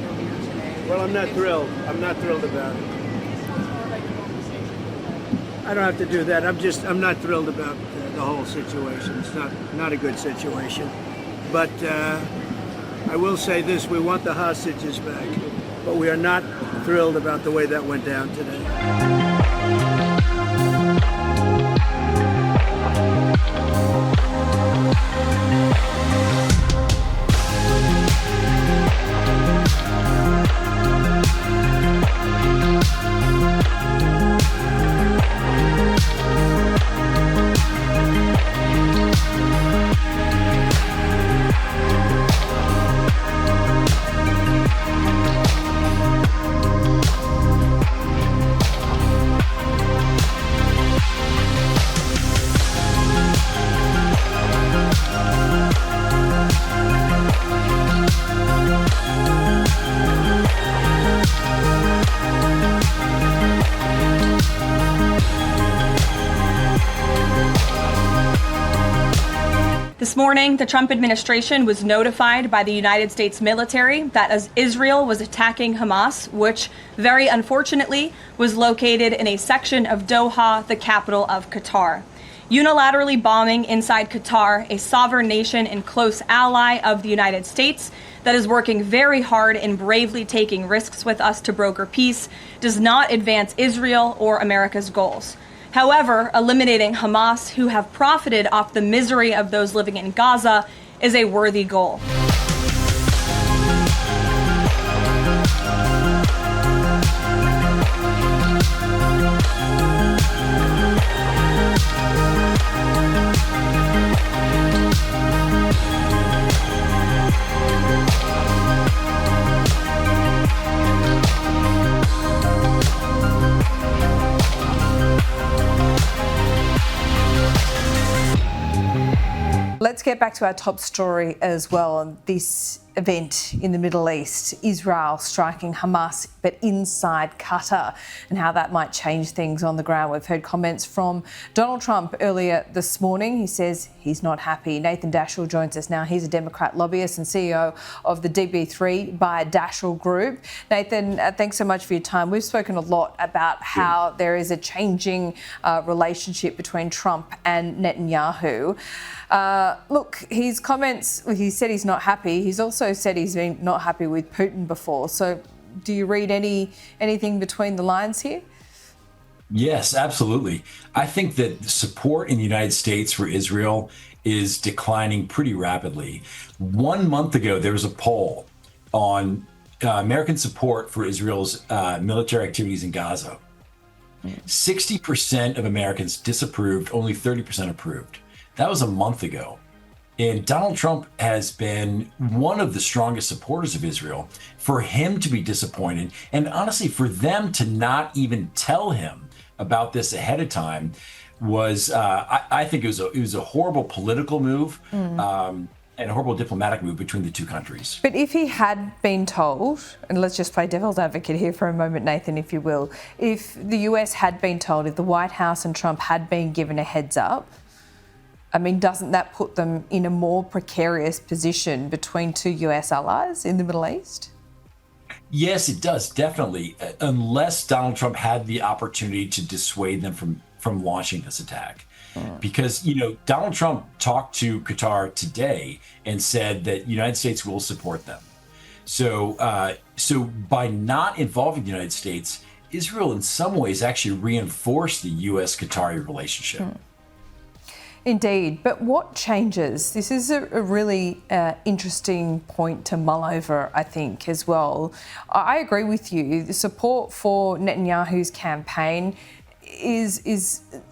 earlier today. Well, I'm not thrilled. I'm not thrilled about it. I don't have to do that. I'm not thrilled about the whole situation. It's not a good situation. But I will say this: we want the hostages back, but we are not thrilled about the way that went down today. This morning, the Trump administration was notified by the United States military that as Israel was attacking Hamas, which very unfortunately was located in a section of Doha, the capital of Qatar. Unilaterally bombing inside Qatar, a sovereign nation and close ally of the United States that is working very hard and bravely taking risks with us to broker peace, does not advance Israel or America's goals. However, eliminating Hamas, who have profited off the misery of those living in Gaza, is a worthy goal. Let's get back to our top story as well on this event in the Middle East, Israel striking Hamas, but inside Qatar, and how that might change things on the ground. We've heard comments from Donald Trump earlier this morning. He says he's not happy. Nathan Daschle joins us now. He's a Democrat lobbyist and CEO of the DB3 by Daschle Group. Nathan, thanks so much for your time. We've spoken a lot about how there is a changing relationship between Trump and Netanyahu. Look, his comments, he said he's not happy. He's also said he's been not happy with Putin before. So do you read anything between the lines here? Yes, absolutely. I think that support in the United States for Israel is declining pretty rapidly. 1 month ago, there was a poll on American support for Israel's military activities in Gaza. 60% of Americans disapproved, only 30% approved. That was a month ago. And Donald Trump has been one of the strongest supporters of Israel. For him to be disappointed, and honestly, for them to not even tell him about this ahead of time was, I think it was a horrible political move and a horrible diplomatic move between the two countries. But if he had been told, and let's just play devil's advocate here for a moment, Nathan, if you will, if the US had been told, if the White House and Trump had been given a heads up, I mean, doesn't that put them in a more precarious position between two US allies in the Middle East? Yes, it does, definitely, unless Donald Trump had the opportunity to dissuade them from launching this attack. Because, Donald Trump talked to Qatar today and said that the United States will support them. So by not involving the United States, Israel in some ways actually reinforced the US-Qatari relationship. Indeed. But what changes? This is a really interesting point to mull over, I think, as well. I agree with you. The support for Netanyahu's campaign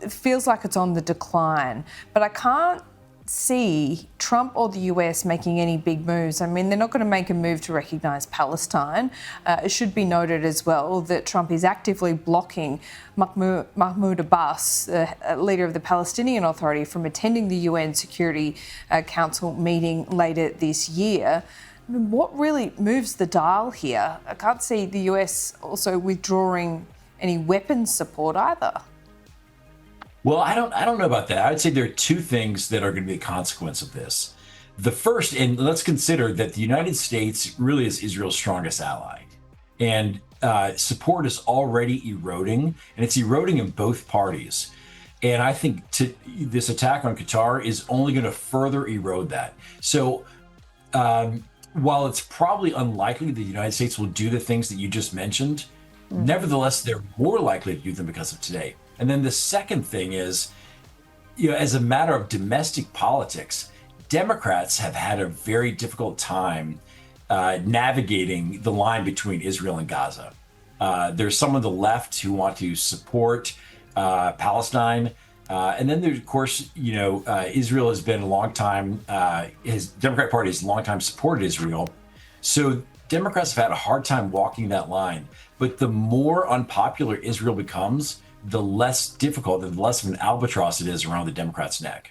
feels like it's on the decline. But I can't see Trump or the US making any big moves. I mean, they're not going to make a move to recognise Palestine. It should be noted as well that Trump is actively blocking Mahmoud Abbas, the leader of the Palestinian Authority, from attending the UN Security Council meeting later this year. I mean, what really moves the dial here? I can't see the US also withdrawing any weapons support either. Well, I don't know about that. I would say there are two things that are going to be the consequence of this. The first, and let's consider that the United States really is Israel's strongest ally. And support is already eroding, and it's eroding in both parties. And I think this attack on Qatar is only going to further erode that. So while it's probably unlikely the United States will do the things that you just mentioned, nevertheless, they're more likely to do them because of today. And then the second thing is, as a matter of domestic politics, Democrats have had a very difficult time navigating the line between Israel and Gaza. There's some of the left who want to support Palestine. And then there's, of course, Israel has been a long time, his Democratic Party has a long time supported Israel. So Democrats have had a hard time walking that line. But the more unpopular Israel becomes, the less difficult and the less of an albatross it is around the Democrats' neck.